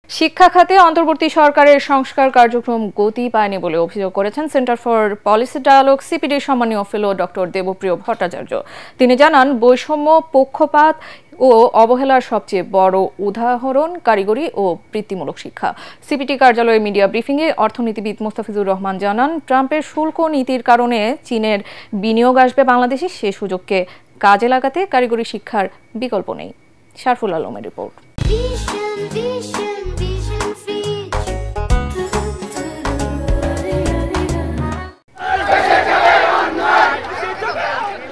শিক্ষা খাতে অন্তর্বর্তী সরকারের সংস্কার কার্যক্রম গতি পায়নি বলে অভিযোগ করেছেন সেন্টার ফর পলিসি ডায়ালগ সিপিডির সম্মানীয় ফেলো ডক্টর দেবপ্রিয় ভট্টাচার্য। তিনি জানান, বৈষম্য, পক্ষপাত ও অবহেলার সবচেয়ে বড় উদাহরণ কারিগরি ও বৃত্তিমূলক শিক্ষা। সিপিটি কার্যালয়ে মিডিয়া ব্রিফিংয়ে অর্থনীতিবিদ মোস্তাফিজুর রহমান জানান, ট্রাম্পের শুল্ক নীতির কারণে চীনের বিনিয়োগ আসবে বাংলাদেশে, সে সুযোগকে কাজে লাগাতে কারিগরি শিক্ষার বিকল্প নেই। শারফুল আলমের রিপোর্ট।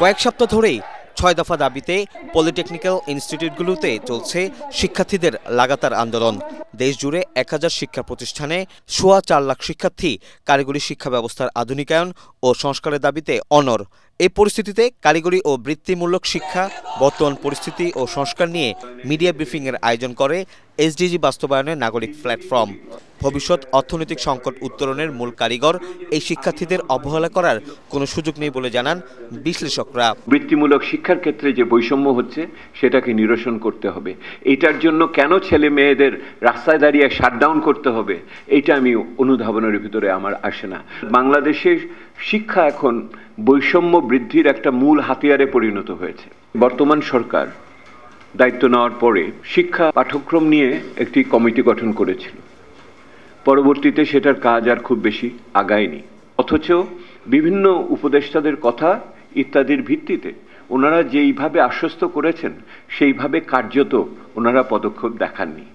কয়েক সপ্তাহ ধরেই ৬ দফা দাবিতে পলিটেকনিক্যাল ইনস্টিটিউটগুলোতে চলছে শিক্ষার্থীদের লাগাতার আন্দোলন। দেশজুড়ে ১,০০০ শিক্ষা প্রতিষ্ঠানে ৪.৫ লাখ শিক্ষার্থী কারিগরি শিক্ষা ব্যবস্থার আধুনিকায়ন ও সংস্কারের দাবিতে অনড়। এই পরিস্থিতিতে কারিগরি ও বৃত্তিমূলক শিক্ষা বর্তমান পরিস্থিতি ও সংস্কার নিয়ে মিডিয়া ব্রিফিংয়ের আয়োজন করে এসডিজি বাস্তবায়নের নাগরিক প্ল্যাটফর্ম। ভবিষ্যৎ অর্থনৈতিক সংকট উত্তরণের মূল কারিগর এই শিক্ষার্থীদের অবহেলা করার কোনো সুযোগ নেই বলে জানান বিশ্লেষকরা। বৃত্তিমূলক শিক্ষার ক্ষেত্রে যে বৈষম্য হচ্ছে সেটাকে নিরসন করতে হবে। এটার জন্য কেন ছেলে মেয়েদের রাস্তায় দাঁড়িয়ে শাটডাউন করতে হবে, এটা আমি অনুধাবনের ভিতরে আমার আসে না। বাংলাদেশের শিক্ষা এখন বৈষম্য বৃদ্ধির একটা মূল হাতিয়ারে পরিণত হয়েছে। বর্তমান সরকার দায়িত্ব নেওয়ার পরে শিক্ষা পাঠ্যক্রম নিয়ে একটি কমিটি গঠন করেছিল। পরবর্তীতে সেটার কাজ আর খুব বেশি আগায়নি, অথচ বিভিন্ন উপদেষ্টাদের কথা ইত্যাদির ভিত্তিতে ওনারা যেইভাবে আশ্বস্ত করেছেন সেইভাবে কার্যত ওনারা পদক্ষেপ দেখাননি।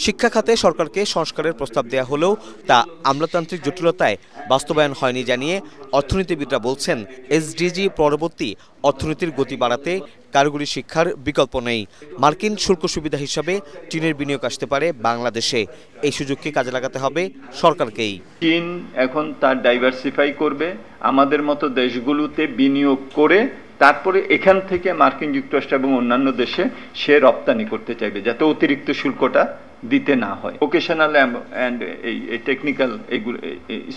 শিক্ষা খাতে সরকারকে সংস্কারের প্রস্তাব দেয়া হলেও তা আমলাতান্ত্রিক জটিলতায় বাস্তবায়ন হয়নি জানিয়ে অর্থনীতিবিদরা বলছেন, এসডিজি পরবর্তী অর্থনীতির গতি বাড়াতে কারিগরি শিক্ষার বিকল্প নেই। মার্কিন শুল্ক সুবিধা হিসাবে চীনের বিনিয়োগ আসতে পারে বাংলাদেশে, এই সুযোগকে কাজে লাগাতে হবে সরকারকেই। চীন এখন তার ডাইভার্সিফাই করবে, আমাদের মতো দেশগুলোতে বিনিয়োগ করে তারপরে এখান থেকে মার্কিন যুক্তরাষ্ট্র এবং অন্যান্য দেশে সে রপ্তানি করতে চাইবে, যাতে অতিরিক্ত শুল্কটা দিতে না হয়। ভোকেশনাল অ্যান্ড এই টেকনিক্যাল এইগুলো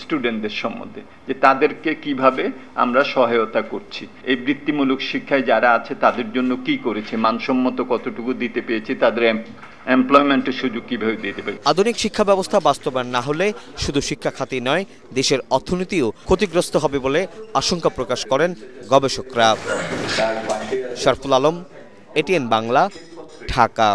স্টুডেন্টদের সম্বন্ধে যে তাদেরকে কিভাবে আমরা সহায়তা করছি, এই বৃত্তিমূলক শিক্ষায় যারা আছে তাদের জন্য কি করেছে, মানসম্মত কতটুকু দিতে পেরেছি, তাদের এমপ্লয়মেন্টের সুযোগ কিভাবে দিতে পারি। আধুনিক শিক্ষা ব্যবস্থা বাস্তবায়ন না হলে শুধু শিক্ষা খাতেই নয়, দেশের অর্থনীতিও ক্ষতিগ্রস্ত হবে বলে আশঙ্কা প্রকাশ করেন গবেষকরা। শারফুল আলম, এটিএন বাংলা, ঢাকা।